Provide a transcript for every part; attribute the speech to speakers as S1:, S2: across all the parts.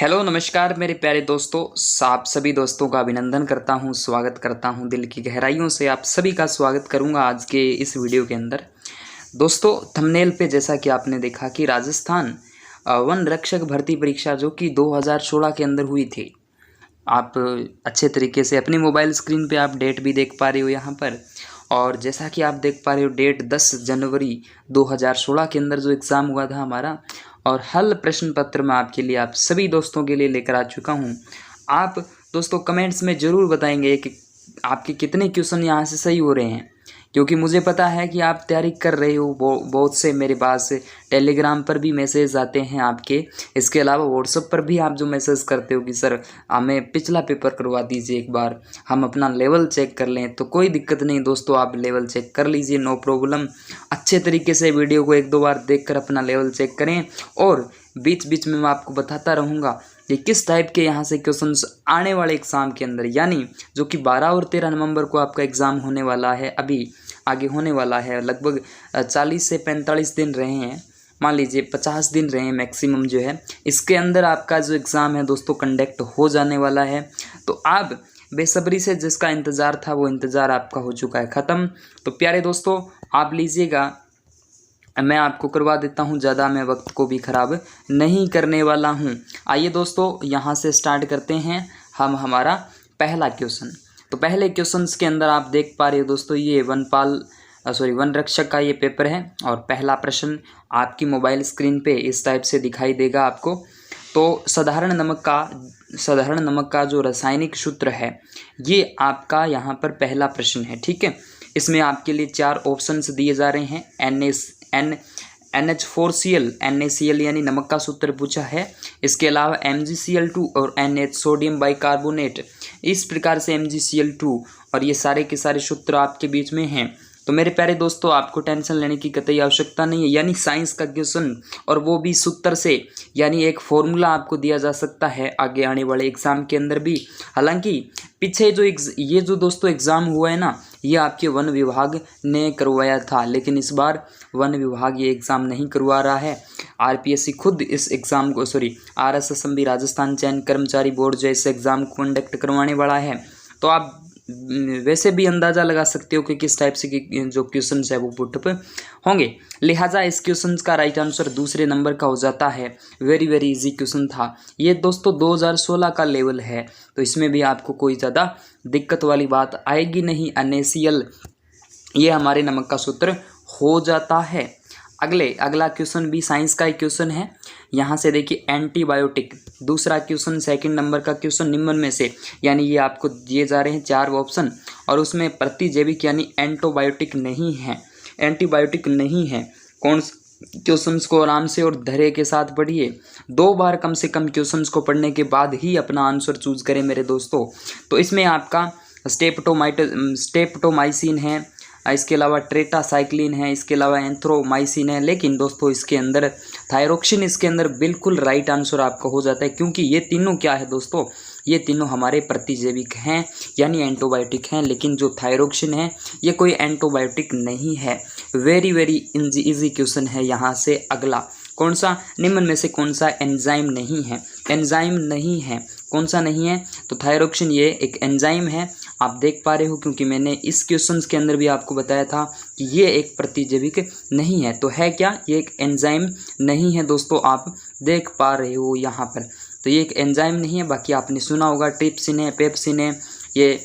S1: Hello नमस्कार मेरे प्यारे दोस्तों। आप सभी दोस्तों का अभिनंदन करता हूं, स्वागत करता हूं। दिल की गहराइयों से आप सभी का स्वागत करूंगा आज के इस वीडियो के अंदर। दोस्तों थंबनेल पे जैसा कि आपने देखा कि राजस्थान वन रक्षक भर्ती परीक्षा जो कि 2016 के अंदर हुई थी, आप अच्छे तरीके से अपनी मोबाइल स्क्रीन पे आप डेट भी देख पा रहे हो यहाँ पर। और जैसा कि आप देख पा रहे हो डेट 10 जनवरी 2016 के अंदर जो एग्ज़ाम हुआ था हमारा, और हल प्रश्न पत्र मैं आपके लिए आप सभी दोस्तों के लिए लेकर आ चुका हूँ। आप दोस्तों कमेंट्स में ज़रूर बताएंगे कि आपके कितने क्वेश्चन यहाँ से सही हो रहे हैं, क्योंकि मुझे पता है कि आप तैयारी कर रहे हो। बहुत से मेरे पास टेलीग्राम पर भी मैसेज आते हैं आपके, इसके अलावा व्हाट्सएप पर भी आप जो मैसेज करते हो कि सर हमें पिछला पेपर करवा दीजिए, एक बार हम अपना लेवल चेक कर लें। तो कोई दिक्कत नहीं दोस्तों, आप लेवल चेक कर लीजिए, नो प्रॉब्लम। अच्छे तरीके से वीडियो को एक दो बार देखकर अपना लेवल चेक करें, और बीच बीच में मैं आपको बताता रहूँगा कि किस टाइप के यहाँ से क्वेश्चंस आने वाले एग्ज़ाम के अंदर, यानी जो कि 12 और 13 नवंबर को आपका एग्ज़ाम होने वाला है, अभी आगे होने वाला है। लगभग 40 से 45 दिन रहे हैं, मान लीजिए 50 दिन रहे हैं मैक्सिमम जो है। इसके अंदर आपका जो एग्ज़ाम है दोस्तों कंडक्ट हो जाने वाला है। तो आप बेसब्री से जिसका इंतज़ार था वो इंतज़ार आपका हो चुका है ख़त्म। तो प्यारे दोस्तों आप लीजिएगा, मैं आपको करवा देता हूं, ज़्यादा मैं वक्त को भी ख़राब नहीं करने वाला हूं। आइए दोस्तों यहाँ से स्टार्ट करते हैं हम हमारा पहला क्वेश्चन। तो पहले क्वेश्चंस के अंदर आप देख पा रहे हो दोस्तों, ये वन रक्षक का ये पेपर है, और पहला प्रश्न आपकी मोबाइल स्क्रीन पे इस टाइप से दिखाई देगा आपको। तो साधारण नमक का जो रासायनिक सूत्र है, ये आपका यहाँ पर पहला प्रश्न है, ठीक है। इसमें आपके लिए 4 ऑप्शंस दिए जा रहे हैं। NH4Cl NaCl यानी नमक का सूत्र पूछा है। इसके अलावा MgCl2 और NH सोडियम बाइकार्बोनेट, इस प्रकार से MgCl2, और ये सारे के सारे सूत्र आपके बीच में हैं। तो मेरे प्यारे दोस्तों आपको टेंशन लेने की कतई आवश्यकता नहीं है, यानी साइंस का क्वेश्चन और वो भी सूत्र से, यानी एक फॉर्मूला आपको दिया जा सकता है आगे आने वाले एग्ज़ाम के अंदर भी। हालांकि पीछे ये जो दोस्तों एग्ज़ाम हुआ है ना, ये आपके वन विभाग ने करवाया था, लेकिन इस बार वन विभाग ये एग्ज़ाम नहीं करवा रहा है। RPSC खुद इस एग्ज़ाम को RSSMB राजस्थान चयन कर्मचारी बोर्ड जो इस एग्ज़ाम को कंडक्ट करवाने वाला है। तो आप वैसे भी अंदाज़ा लगा सकते हो कि किस टाइप से जो क्वेश्चन है वो पुटअप होंगे। लिहाजा इस क्वेश्चन का राइट आंसर दूसरे नंबर का हो जाता है। वेरी वेरी इजी क्वेश्चन था ये दोस्तों, 2016 का लेवल है, तो इसमें भी आपको कोई ज़्यादा दिक्कत वाली बात आएगी नहीं। NaCl ये हमारे नमक का सूत्र हो जाता है। अगला क्वेश्चन भी साइंस का ही क्वेश्चन है। यहाँ से देखिए एंटीबायोटिक, दूसरा क्वेश्चन, सेकंड नंबर का क्वेश्चन, निम्न में से, यानी ये आपको दिए जा रहे हैं 4 ऑप्शन, और उसमें प्रतिजैविक यानी एंटीबायोटिक नहीं है, एंटीबायोटिक नहीं है। कौन क्वेश्चंस को आराम से और धैर्य के साथ पढ़िए, 2 बार कम से कम क्वेश्चंस को पढ़ने के बाद ही अपना आंसर चूज करें मेरे दोस्तों। तो इसमें आपका स्टेप्टोमाइसिन है, इसके अलावा ट्रेटासाइक्लिन है, इसके अलावा एंथ्रोमाइसिन है, लेकिन दोस्तों इसके अंदर थायरोक्सिन इसके अंदर बिल्कुल राइट आंसर आपका हो जाता है, क्योंकि ये तीनों क्या है दोस्तों, ये तीनों हमारे प्रतिजैविक हैं यानी एंटीबायोटिक हैं, लेकिन जो थायरोक्सिन है ये कोई एंटीबायोटिक नहीं है। वेरी वेरी इजी क्वेश्चन है। यहाँ से अगला कौन सा, निम्न में से कौन सा एंजाइम नहीं है, एंजाइम नहीं है, कौन सा नहीं है, तो थायरोक्सिन ये एक एंजाइम है, आप देख पा रहे हो, क्योंकि मैंने इस क्वेश्चंस के अंदर भी आपको बताया था कि ये एक प्रतिजैविक नहीं है। तो है क्या, ये एक एंजाइम नहीं है दोस्तों, आप देख पा रहे हो यहाँ पर। तो ये एक एंजाइम नहीं है। बाकी आपने सुना होगा ट्रिप्सिन है, पेप्सिन है, ये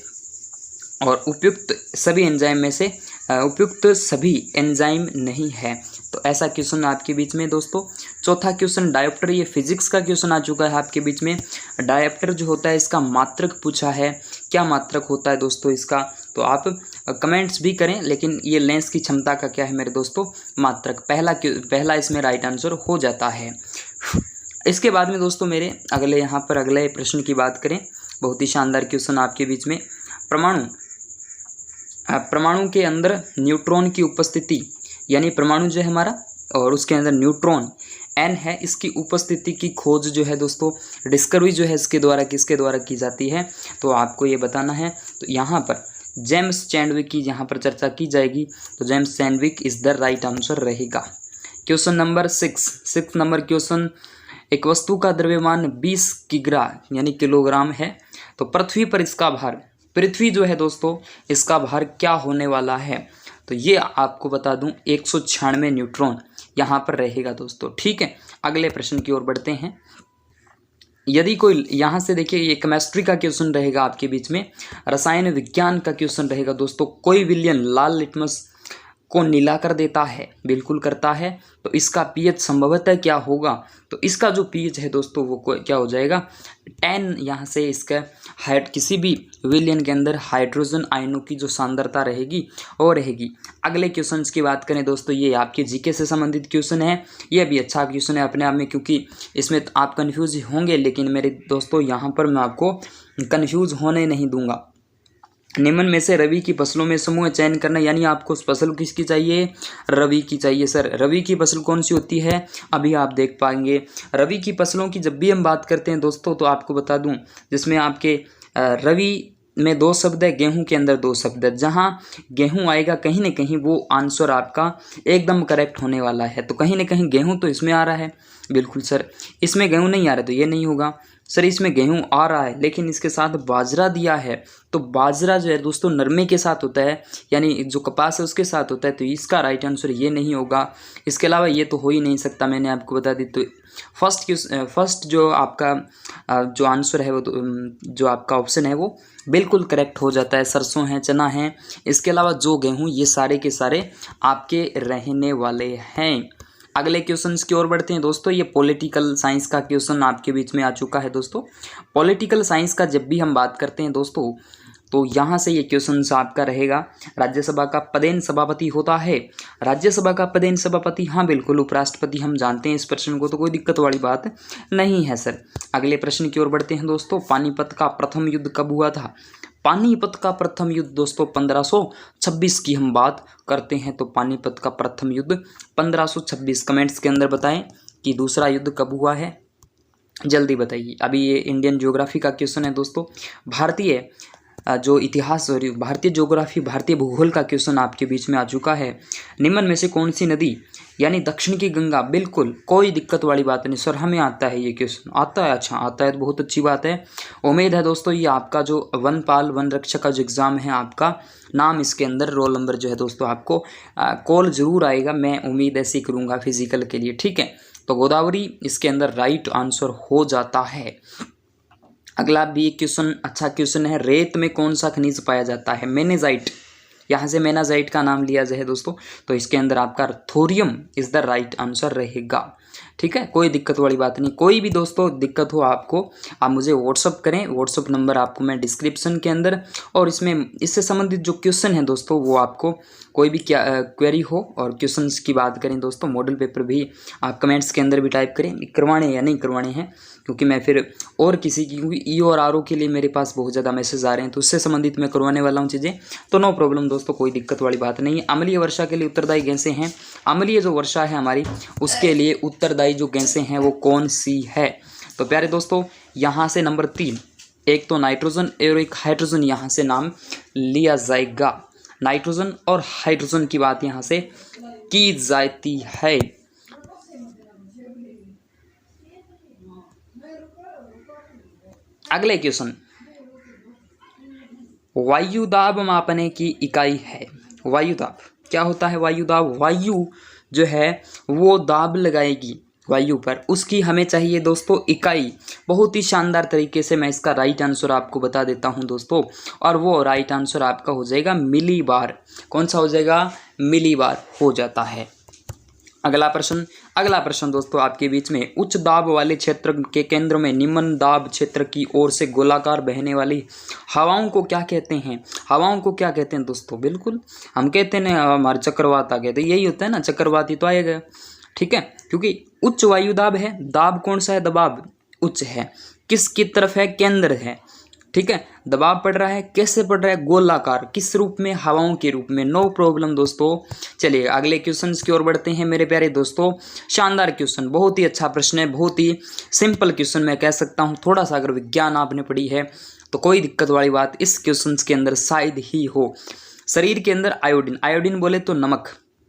S1: और उपयुक्त सभी एंजाइम में से उपयुक्त सभी एंजाइम नहीं है। तो ऐसा क्वेश्चन आपके बीच में दोस्तों। चौथा क्वेश्चन डायोप्टर, ये फिजिक्स का क्वेश्चन आ चुका है आपके बीच में। डायोप्टर जो होता है इसका मात्रक पूछा है, क्या मात्रक होता है दोस्तों इसका, तो आप कमेंट्स भी करें, लेकिन ये लेंस की क्षमता का क्या है मेरे दोस्तों, मात्रक। पहला इसमें राइट आंसर हो जाता है। इसके बाद में दोस्तों मेरे अगले प्रश्न की बात करें, बहुत ही शानदार क्वेश्चन आपके बीच में। परमाणु के अंदर न्यूट्रॉन की उपस्थिति, यानी परमाणु जो है हमारा और उसके अंदर न्यूट्रॉन N है, इसकी उपस्थिति की खोज जो है दोस्तों, डिस्कवरी जो है इसके द्वारा किसके द्वारा की जाती है, तो आपको ये बताना है। तो यहाँ पर जेम्स चैडविक की यहाँ पर चर्चा की जाएगी, तो James Chadwick is the right answer रहेगा। क्वेश्चन नंबर 6 नंबर क्वेश्चन, एक वस्तु का द्रव्यमान 20 किग्रा यानी किलोग्राम है, तो पृथ्वी पर इसका भार, पृथ्वी जो है दोस्तों इसका भार क्या होने वाला है, तो ये आपको बता दूं 196 न्यूट्रॉन यहाँ पर रहेगा दोस्तों। ठीक है, अगले प्रश्न की ओर बढ़ते हैं। यदि कोई यहाँ से देखिए, ये केमिस्ट्री का क्वेश्चन रहेगा आपके बीच में, रसायन विज्ञान का क्वेश्चन रहेगा दोस्तों। कोई विलयन लाल लिटमस को नीला कर देता है, बिल्कुल करता है, तो इसका पीएच संभवतः क्या होगा, तो इसका जो पीएच है दोस्तों वो क्या हो जाएगा 10। यहाँ से इसका किसी भी विलयन के अंदर हाइड्रोजन आयनों की जो सांद्रता रहेगी वो रहेगी। अगले क्वेश्चंस की बात करें दोस्तों, ये आपके जीके से संबंधित क्वेश्चन है, ये भी अच्छा क्वेश्चन है अपने आप में, क्योंकि इसमें आप कन्फ्यूज होंगे, लेकिन मेरे दोस्तों यहाँ पर मैं आपको कन्फ्यूज होने नहीं दूंगा। निम्न में से रवि की फसलों में समूह चयन करना, यानी आपको फसल किसकी चाहिए, रवि की चाहिए। सर रवि की फसल कौन सी होती है, अभी आप देख पाएंगे। रवि की फसलों की जब भी हम बात करते हैं दोस्तों, तो आपको बता दूं जिसमें आपके रवि में 2 शब्द है, गेहूं के अंदर 2 शब्द है। जहां गेहूं आएगा कहीं ना कहीं वो आंसर आपका एकदम करेक्ट होने वाला है। तो कहीं ना कहीं गेहूं तो इसमें आ रहा है, बिल्कुल सर इसमें गेहूं नहीं आ रहा तो ये नहीं होगा। सर इसमें गेहूं आ रहा है लेकिन इसके साथ बाजरा दिया है, तो बाजरा जो है दोस्तों नरमे के साथ होता है, यानी जो कपास है उसके साथ होता है, तो इसका राइट आंसर ये नहीं होगा। इसके अलावा ये तो हो ही नहीं सकता, मैंने आपको बता दी। तो फर्स्ट जो आपका जो आंसर है वो जो आपका ऑप्शन है वो बिल्कुल करेक्ट हो जाता है। सरसों है, चना है, इसके अलावा जो गेहूं, ये सारे के सारे आपके रहने वाले हैं। अगले क्वेश्चंस की ओर बढ़ते हैं दोस्तों। ये पॉलिटिकल साइंस का क्वेश्चन आपके बीच में आ चुका है दोस्तों। पॉलिटिकल साइंस का जब भी हम बात करते हैं दोस्तों, तो यहाँ से ये क्वेश्चन आपका रहेगा, राज्यसभा का पदेन सभापति होता है। राज्यसभा का पदेन सभापति, हाँ बिल्कुल उपराष्ट्रपति, हम जानते हैं इस प्रश्न को, तो कोई दिक्कत वाली बात नहीं है सर। अगले प्रश्न की ओर बढ़ते हैं दोस्तों। पानीपत का प्रथम युद्ध कब हुआ था। पानीपत का प्रथम युद्ध दोस्तों 1526 की हम बात करते हैं, तो पानीपत का प्रथम युद्ध 1526। कमेंट्स के अंदर बताएं कि दूसरा युद्ध कब हुआ है, जल्दी बताइए। अभी ये इंडियन ज्योग्राफी का क्वेश्चन है दोस्तों। भारतीय जो इतिहास और भारतीय ज्योग्राफी, भारतीय भूगोल का क्वेश्चन आपके बीच में आ चुका है। निम्न में से कौन सी नदी, यानी दक्षिण की गंगा, बिल्कुल कोई दिक्कत वाली बात नहीं सर, हमें आता है ये क्वेश्चन, आता है, अच्छा आता है तो बहुत अच्छी बात है। उम्मीद है दोस्तों ये आपका जो वनपाल वन रक्षक का जो एग्ज़ाम है, आपका नाम इसके अंदर, रोल नंबर जो है दोस्तों आपको कॉल जरूर आएगा, मैं उम्मीद ऐसी करूँगा फिजिकल के लिए। ठीक है, तो गोदावरी इसके अंदर राइट आंसर हो जाता है। अगला भी एक क्वेश्चन, अच्छा क्वेश्चन है, रेत में कौन सा खनिज पाया जाता है। मेनेजाइट, यहाँ से मेनाजाइट का नाम लिया जाए दोस्तों, तो इसके अंदर आपका thorium is the right answer रहेगा। ठीक है, कोई दिक्कत वाली बात नहीं। कोई भी दोस्तों दिक्कत हो आपको, आप मुझे व्हाट्सअप करें, व्हाट्सअप नंबर आपको मैं डिस्क्रिप्शन के अंदर, और इसमें इससे संबंधित जो क्वेश्चन है दोस्तों वो आपको कोई भी क्या क्वेरी हो, और क्वेश्चंस की बात करें दोस्तों, मॉडल पेपर भी आप कमेंट्स के अंदर भी टाइप करें, करवाने या नहीं करवाने हैं, क्योंकि मैं फिर और किसी की, क्योंकि ई और आर ओ के लिए मेरे पास बहुत ज़्यादा मैसेज आ रहे हैं, तो उससे संबंधित मैं करवाने वाला हूँ चीज़ें, तो नो प्रॉब्लम दोस्तों, कोई दिक्कत वाली बात नहीं है। अम्लीय वर्षा के लिए उत्तरदायी गैसें हैं, अम्लीय जो वर्षा है हमारी उसके लिए उत्तरदायी जो गैसें हैं वो कौन सी है। तो प्यारे दोस्तों यहाँ से नंबर 3, एक तो नाइट्रोजन और एक हाइड्रोजन यहाँ से नाम लिया जाएगा। नाइट्रोजन और हाइड्रोजन की बात यहाँ से की जाती है। अगले क्वेश्चन, वायुदाब मापने की इकाई है। वायुदाब क्या होता है, वायुदाब, वायु जो है वो दाब लगाएगी वायु पर, उसकी हमें चाहिए दोस्तों इकाई। बहुत ही शानदार तरीके से मैं इसका राइट आंसर आपको बता देता हूं दोस्तों, और वो राइट आंसर आपका हो जाएगा मिलीबार। कौन सा हो जाएगा, मिलीबार हो जाता है। अगला प्रश्न दोस्तों आपके बीच में, उच्च दाब वाले क्षेत्र के केंद्र में निम्न दाब क्षेत्र की ओर से गोलाकार बहने वाली हवाओं को क्या कहते हैं। हवाओं को क्या कहते हैं दोस्तों, बिल्कुल हम कहते हैं हमारे चक्रवात आ गए, तो यही होता है ना, चक्रवात ही तो आएगा। ठीक है, क्योंकि उच्च वायुदाब है, दाब कौन सा है, दबाव उच्च है, किसकी तरफ है, केंद्र है। ठीक है, दबाव पड़ रहा है, कैसे पड़ रहा है, गोलाकार, किस रूप में, हवाओं के रूप में। नो प्रॉब्लम दोस्तों। चलिए अगले क्वेश्चन की ओर बढ़ते हैं मेरे प्यारे दोस्तों। शानदार क्वेश्चन, बहुत ही अच्छा प्रश्न है, बहुत ही सिंपल क्वेश्चन मैं कह सकता हूँ। थोड़ा सा अगर विज्ञान आपने पढ़ी है तो कोई दिक्कत वाली बात इस क्वेश्चन के अंदर शायद ही हो। शरीर के अंदर आयोडीन, आयोडीन बोले तो नमक,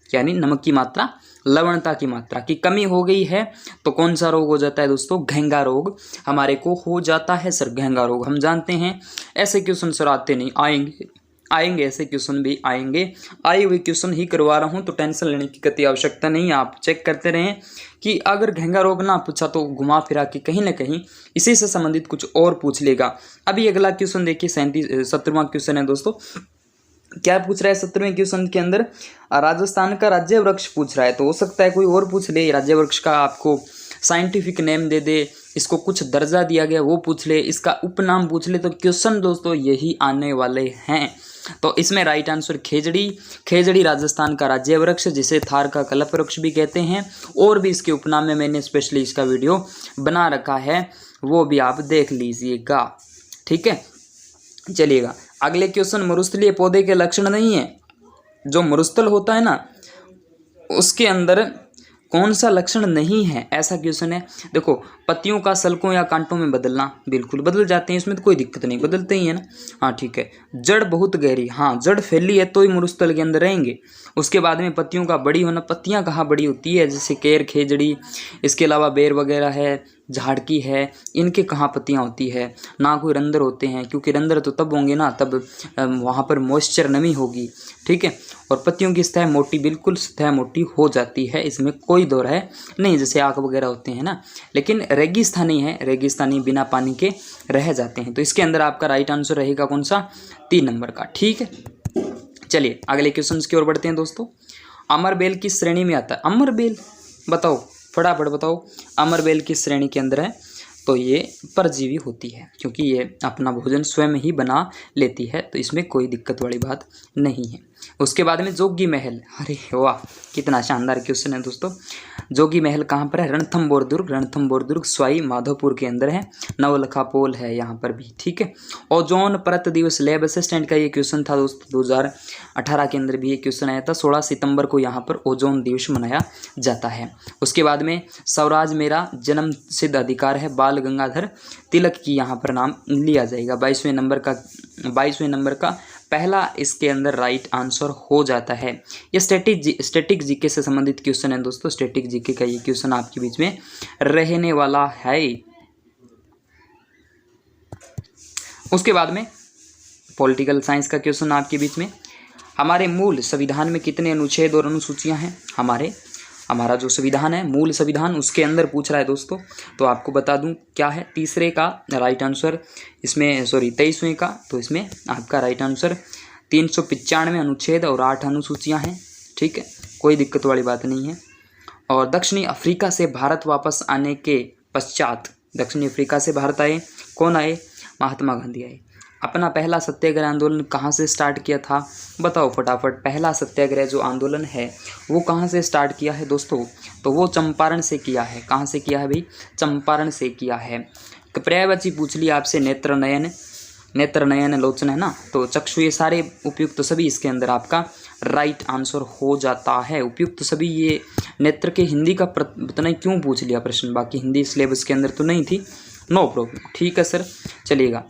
S1: यानी नमक की मात्रा लवणता की मात्रा की कमी हो गई है तो कौन सा रोग हो जाता है दोस्तों, घेंगा रोग हमारे को हो जाता है सर। घेंगा रोग हम जानते हैं। ऐसे क्वेश्चन सर आते नहीं, आएंगे ऐसे क्वेश्चन भी आएंगे। आए हुए क्वेश्चन ही करवा रहा हूँ तो टेंशन लेने की कतई आवश्यकता नहीं है। आप चेक करते रहें कि अगर घेंगा रोग ना पूछा तो घुमा फिरा के कहीं ना कहीं इसी से संबंधित कुछ और पूछ लेगा। अभी अगला क्वेश्चन देखिए 17वां क्वेश्चन है दोस्तों। क्या पूछ रहा है 17वें क्वेश्चन के अंदर, राजस्थान का राज्य वृक्ष पूछ रहा है। तो हो सकता है कोई और पूछ ले, राज्य वृक्ष का आपको साइंटिफिक नेम दे दे, इसको कुछ दर्जा दिया गया वो पूछ ले, इसका उपनाम पूछ ले। तो क्वेश्चन दोस्तों यही आने वाले हैं। तो इसमें राइट आंसर खेजड़ी। खेजड़ी राजस्थान का राज्य वृक्ष जिसे थार का कल्प वृक्ष भी कहते हैं, और भी इसके उपनाम में मैंने स्पेशली इसका वीडियो बना रखा है, वो भी आप देख लीजिएगा। ठीक है, चलिएगा अगले क्वेश्चन। मरुस्थलीय पौधे के लक्षण नहीं है। जो मरुस्थल होता है ना उसके अंदर कौन सा लक्षण नहीं है, ऐसा क्वेश्चन है। देखो पत्तियों का सल्कों या कांटों में बदलना, बिल्कुल बदल जाते हैं, इसमें तो कोई दिक्कत नहीं, बदलते ही है ना। हाँ ठीक है। जड़ बहुत गहरी, हाँ जड़ फैली है तो ही मरुस्थल के अंदर रहेंगे। उसके बाद में पत्तियों का बड़ी होना, पत्तियां कहाँ बड़ी होती है, जैसे केर, खेजड़ी, इसके अलावा बेर वगैरह है, झाड़की है, इनके कहाँ पत्तियाँ होती है, ना कोई रंध्र होते हैं, क्योंकि रंध्र तो तब होंगे ना तब वहाँ पर मॉइस्चर नमी होगी। ठीक है, और पत्तियों की सतह मोटी, बिल्कुल सतह मोटी हो जाती है, इसमें कोई दो राय नहीं, जैसे आग वगैरह होते हैं ना। लेकिन रेगिस्तानी है, रेगिस्तानी बिना पानी के रह जाते हैं। तो इसके अंदर आपका राइट आंसर रहेगा कौन सा, 3 नंबर का। ठीक है, चलिए अगले क्वेश्चन की ओर बढ़ते हैं दोस्तों। अमरबेल किस श्रेणी में आता है? अमरबेल बताओ, फटाफट बताओ, अमरबेल किस श्रेणी के अंदर है? तो ये परजीवी होती है, क्योंकि ये अपना भोजन स्वयं ही बना लेती है, तो इसमें कोई दिक्कत वाली बात नहीं है। उसके बाद में जोगी महल, अरे वाह कितना शानदार क्वेश्चन है दोस्तों। जोगी महल कहाँ पर है? रणथंभौर दुर्ग, रणथंभौर दुर्ग सवाई माधोपुर के अंदर है। नवलखा पोल है यहाँ पर भी। ठीक है, ओजोन परत दिवस लैब असिस्टेंट का ये क्वेश्चन था दोस्तों, 2018 के अंदर भी ये क्वेश्चन आया था। 16 सितंबर को यहाँ पर ओजोन दिवस मनाया जाता है। उसके बाद में स्वराज मेरा जन्म सिद्ध अधिकार है, बाल गंगाधर तिलक की यहाँ पर नाम लिया जाएगा। 22वें नंबर का पहला इसके अंदर राइट आंसर हो जाता है। ये स्टैटिक जीके से संबंधित क्वेश्चन है दोस्तों। स्टैटिक जीके का ये क्वेश्चन आपके बीच में रहने वाला है। उसके बाद में पॉलिटिकल साइंस का क्वेश्चन आपके बीच में, हमारे मूल संविधान में कितने अनुच्छेद और अनुसूचियां हैं? हमारा जो संविधान है, मूल संविधान, उसके अंदर पूछ रहा है दोस्तों। तो आपको बता दूं क्या है, तीसरे का राइट आंसर इसमें, 23वें का, तो इसमें आपका राइट आंसर 395 अनुच्छेद और 8 अनुसूचियां हैं। ठीक है, कोई दिक्कत वाली बात नहीं है। और दक्षिणी अफ्रीका से भारत वापस आने के पश्चात, दक्षिणी अफ्रीका से भारत आए, कौन आए? महात्मा गांधी आए। अपना पहला सत्याग्रह आंदोलन कहाँ से स्टार्ट किया था? बताओ फटाफट। पहला सत्याग्रह जो आंदोलन है वो कहाँ से स्टार्ट किया है दोस्तों? तो वो चंपारण से किया है। कहाँ से किया है भाई? चंपारण से किया है। पर्यायवाची पूछ लिया आपसे, नेत्र नयन लोचन है ना, तो चक्षु, ये सारे उपयुक्त सभी इसके अंदर आपका राइट आंसर हो जाता है। उपयुक्त सभी, ये नेत्र के हिंदी का पता नहीं क्यों पूछ लिया प्रश्न, बाकी हिंदी सिलेबस के अंदर तो नहीं थी, नो प्रॉब्लम। ठीक है सर, चलिएगा।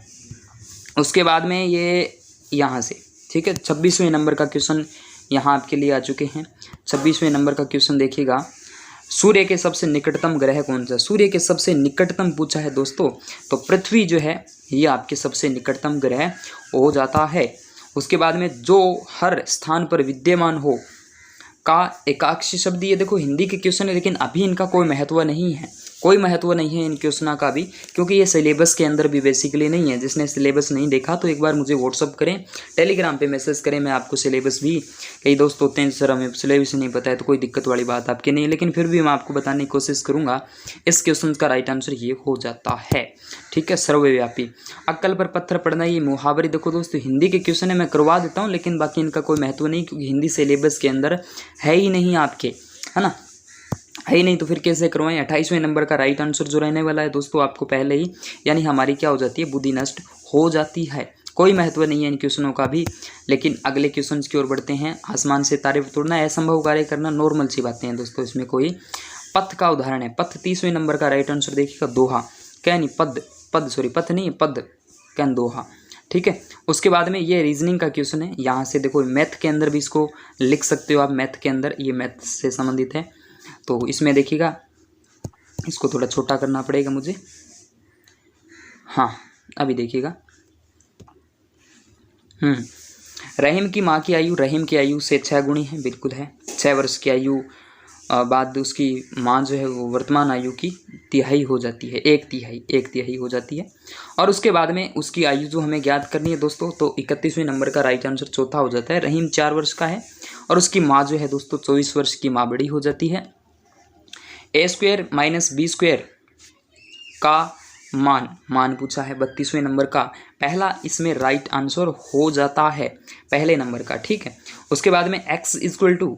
S1: उसके बाद में ये यहाँ से, ठीक है, 26वें नंबर का क्वेश्चन यहाँ आपके लिए आ चुके हैं। 26वें नंबर का क्वेश्चन देखिएगा, सूर्य के सबसे निकटतम ग्रह कौन सा? सूर्य के सबसे निकटतम पूछा है दोस्तों, तो पृथ्वी जो है ये आपके सबसे निकटतम ग्रह हो जाता है। उसके बाद में जो हर स्थान पर विद्यमान हो का एकाक्षी शब्द, ये देखो हिंदी के क्वेश्चन है, लेकिन अभी इनका कोई महत्व नहीं है, कोई महत्व नहीं है इन क्वेश्चनों का भी, क्योंकि ये सिलेबस के अंदर भी बेसिकली नहीं है। जिसने सिलेबस नहीं देखा तो एक बार मुझे व्हाट्सअप करें, टेलीग्राम पे मैसेज करें, मैं आपको सिलेबस भी, कई दोस्त होते हैं सर हमें सिलेबस नहीं पता है, तो कोई दिक्कत वाली बात आपकी नहीं, लेकिन फिर भी मैं आपको बताने की कोशिश करूँगा। इस क्वेश्चन का राइट आंसर ये हो जाता है। ठीक है, सर्वव्यापी। अक्कल पर पत्थर पड़ना, ये मुहावरे देखो दोस्तों हिंदी के क्वेश्चन है, मैं करवा देता हूँ, लेकिन बाकी इनका कोई महत्व नहीं, क्योंकि हिंदी सिलेबस के अंदर है ही नहीं आपके, है ना, है ही नहीं, तो फिर कैसे करवाएं। 28वें नंबर का राइट आंसर जो रहने वाला है दोस्तों आपको पहले ही, यानी हमारी क्या हो जाती है, बुद्धि नष्ट हो जाती है। कोई महत्व नहीं है इन क्वेश्चनों का भी। लेकिन अगले क्वेश्चन की ओर बढ़ते हैं। आसमान से तारे तोड़ना, असंभव कार्य करना, नॉर्मल सी बातें हैं दोस्तों, इसमें कोई पथ का उदाहरण है। पथ 30वें नंबर का राइट आंसर देखिएगा, दोहा, क्या नहीं, पथ नहीं, पद कैन दोहा। ठीक है, उसके बाद में ये रीजनिंग का क्वेश्चन है। यहाँ से देखो मैथ के अंदर भी इसको लिख सकते हो आप, मैथ के अंदर, ये मैथ से संबंधित है। तो इसमें देखिएगा, इसको थोड़ा छोटा करना पड़ेगा मुझे। हाँ, अभी देखिएगा। रहीम की माँ की आयु रहीम की आयु से 6 गुणी है, बिल्कुल है। 6 वर्ष की आयु बाद उसकी माँ जो है वो वर्तमान आयु की तिहाई हो जाती है, एक तिहाई हो जाती है। और उसके बाद में उसकी आयु जो हमें ज्ञात करनी है दोस्तों, तो 31वें नंबर का राइट आंसर चौथा हो जाता है। रहीम 4 वर्ष का है और उसकी माँ जो है दोस्तों 24 वर्ष की माँ बड़ी हो जाती है। a² - b² का मान पूछा है 32वें नंबर का। पहला इसमें राइट आंसर हो जाता है पहले नंबर का, ठीक है। उसके बाद में x =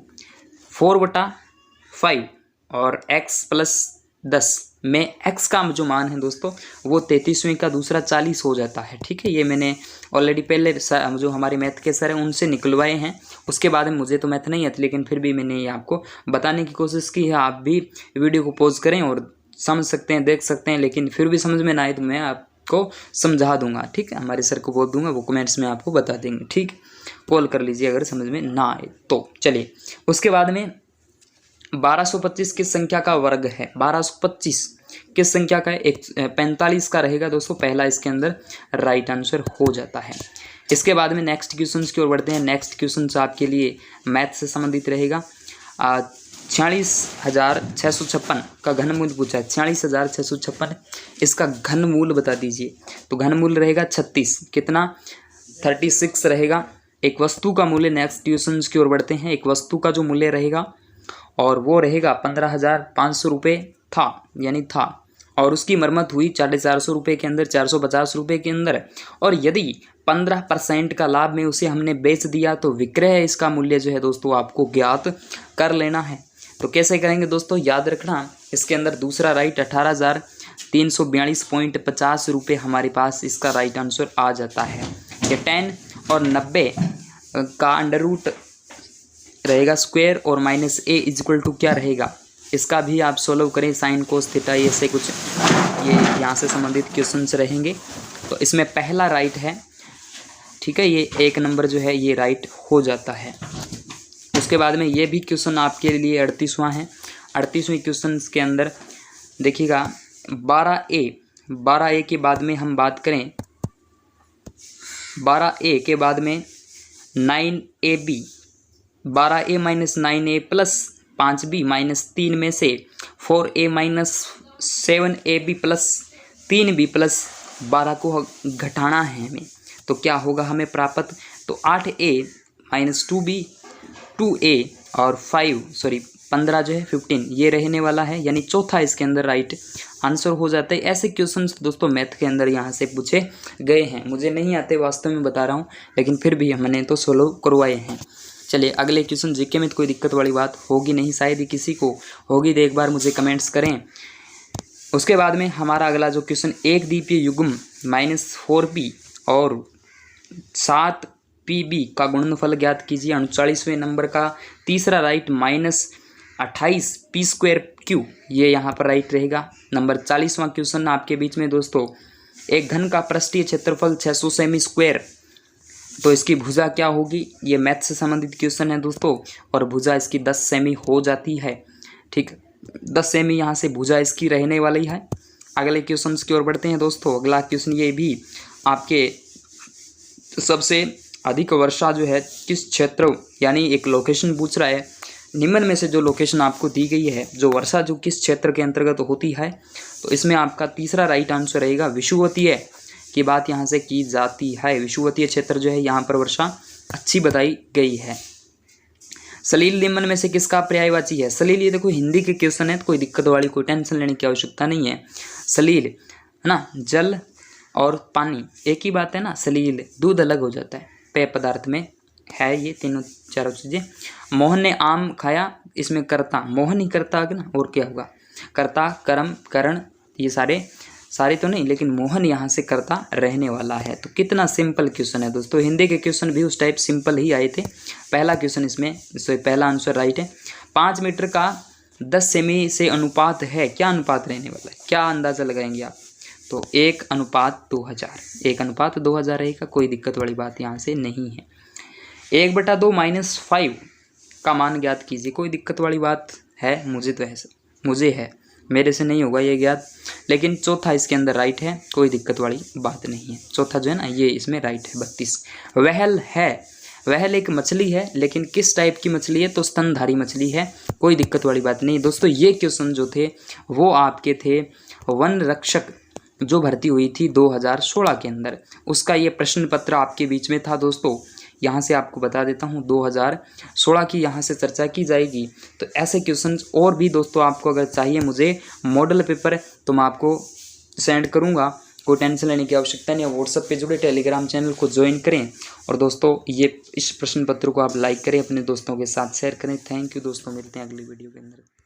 S1: 4/5 और x + 10 में x का जो मान है दोस्तों वो 33वें का दूसरा 40 हो जाता है, ठीक है। ये मैंने ऑलरेडी पहले जो हमारे मैथ के सर हैं उनसे निकलवाए हैं। उसके बाद में मुझे तो मैथ नहीं आती, लेकिन फिर भी मैंने ये आपको बताने की कोशिश की है। आप भी वीडियो को पॉज करें और समझ सकते हैं, देख सकते हैं, लेकिन फिर भी समझ में ना आए तो मैं आपको समझा दूंगा, ठीक है। हमारे सर को बोल दूंगा, वो कमेंट्स में आपको बता देंगे, ठीक। कॉल कर लीजिए अगर समझ में ना आए तो। चलिए, उसके बाद में 1225 किस संख्या का वर्ग है? 1225 किस संख्या का है? 45 का रहेगा दोस्तों, पहला इसके अंदर राइट आंसर हो जाता है। इसके बाद में नेक्स्ट क्वेश्चन की ओर बढ़ते हैं। नेक्स्ट क्वेश्चन आपके लिए मैथ से संबंधित रहेगा। 46,656 का घनमूल पूछा है। 46,656 इसका घनमूल बता दीजिए। तो घनमूल रहेगा 36, कितना? 36 रहेगा। एक वस्तु का मूल्य, नेक्स्ट क्वेश्चन की ओर बढ़ते हैं। एक वस्तु का जो मूल्य रहेगा और वो रहेगा 15,500 रुपये था, और उसकी मरम्मत हुई 450 रुपये के अंदर, 450 रुपये के अंदर। और यदि 15% का लाभ में उसे हमने बेच दिया तो विक्रय इसका मूल्य जो है दोस्तों आपको ज्ञात कर लेना है। तो कैसे करेंगे दोस्तों? याद रखना, इसके अंदर दूसरा राइट 18,342.50 रुपये हमारे पास इसका राइट आंसर आ जाता है। ये 10 और 90 का अंडर रूट रहेगा स्क्वायर और -a = क्या रहेगा? इसका भी आप सोल्व करें, साइन कोस थीटा ये से कुछ ये यहाँ से संबंधित क्वेश्चंस रहेंगे। तो इसमें पहला राइट है, ठीक है। ये 1 नंबर जो है ये राइट हो जाता है। उसके बाद में ये भी क्वेश्चन आपके लिए 38वां है। 38वें क्वेश्चन के अंदर देखिएगा 12a के बाद में हम बात करें, 12a के बाद में 9ab, 12a - 9a + 5b - 3 में से 4a - 7ab + 3b + 12 को घटाना है हमें। तो क्या होगा हमें प्राप्त? तो 8a - 2b, 2a और 15 जो है 15 ये रहने वाला है, यानी चौथा इसके अंदर राइट आंसर हो जाता है। ऐसे क्वेश्चंस दोस्तों मैथ के अंदर यहाँ से पूछे गए हैं। मुझे नहीं आते, वास्तव में बता रहा हूँ, लेकिन फिर भी हमने तो सोल्व करवाए हैं। चलिए अगले क्वेश्चन। जीके में तो कोई दिक्कत वाली बात होगी नहीं, शायद ही किसी को होगी, तो एक बार मुझे कमेंट्स करें। उसके बाद में हमारा अगला जो क्वेश्चन, एक दीपीय युग्म -4p और 7pb का गुणनफल ज्ञात कीजिए। 39वें नंबर का तीसरा राइट -28p²q ये यहाँ पर राइट रहेगा। नंबर 40वां क्वेश्चन आपके बीच में दोस्तों, एक घन का पृष्ठीय क्षेत्रफल 600 सेमी², तो इसकी भुजा क्या होगी? ये मैथ से संबंधित क्वेश्चन है दोस्तों, और भुजा इसकी 10 सेमी हो जाती है, ठीक। 10 सेमी यहाँ से भुजा इसकी रहने वाली है। अगले क्वेश्चन की ओर बढ़ते हैं दोस्तों। अगला क्वेश्चन ये भी आपके सबसे अधिक वर्षा जो है किस क्षेत्र, यानी एक लोकेशन पूछ रहा है। निम्न में से जो लोकेशन आपको दी गई है, जो वर्षा जो किस क्षेत्र के अंतर्गत होती है, तो इसमें आपका तीसरा राइट आंसर रहेगा विषुवतीय की बात यहाँ से की जाती है। विषुवतीय क्षेत्र जो है यहाँ पर वर्षा अच्छी बताई गई है। सलील निम्न में से किसका पर्यायवाची है? सलील ये देखो हिंदी के क्वेश्चन है, तो कोई दिक्कत वाली कोई टेंशन लेने की आवश्यकता नहीं है। सलील है ना, जल और पानी एक ही बात है ना। सलील दूध अलग हो जाता है, पेय पदार्थ में है ये तीनों चारों चीज़ें। मोहन ने आम खाया, इसमें कर्ता मोहन ही करता है ना, और क्या होगा? कर्ता, कर्म, करण, ये सारे तो नहीं, लेकिन मोहन यहाँ से करता रहने वाला है। तो कितना सिंपल क्वेश्चन है दोस्तों। हिंदी के क्वेश्चन भी उस टाइप सिंपल ही आए थे। पहला क्वेश्चन इसमें पहला आंसर राइट है। 5 मीटर का 10 सेमी से अनुपात है, क्या अनुपात रहने वाला है? क्या अंदाज़ा लगाएंगे आप? तो 1:2000, 1:2000 रहेगा। कोई दिक्कत वाली बात यहाँ से नहीं है। 1/2 - 5 का मान ज्ञात कीजिए। कोई दिक्कत वाली बात है, मुझे है, मेरे से नहीं होगा ये ज्ञात। लेकिन चौथा इसके अंदर राइट है, कोई दिक्कत वाली बात नहीं है। चौथा जो है ना ये इसमें राइट है 32। वहल है, वहल एक मछली है, लेकिन किस टाइप की मछली है, तो स्तनधारी मछली है, कोई दिक्कत वाली बात नहीं। दोस्तों ये क्वेश्चन जो थे वो आपके थे वन रक्षक जो भर्ती हुई थी 2016 के अंदर, उसका ये प्रश्न पत्र आपके बीच में था दोस्तों। यहाँ से आपको बता देता हूँ 2016 की यहाँ से चर्चा की जाएगी। तो ऐसे क्वेश्चंस और भी दोस्तों आपको अगर चाहिए मुझे मॉडल पेपर, तो मैं आपको सेंड करूँगा, कोई टेंशन लेने की आवश्यकता नहीं है। व्हाट्सएप पे जुड़े, टेलीग्राम चैनल को ज्वाइन करें। और दोस्तों ये इस प्रश्न पत्र को आप लाइक करें, अपने दोस्तों के साथ शेयर करें। थैंक यू दोस्तों, मिलते हैं अगली वीडियो के अंदर।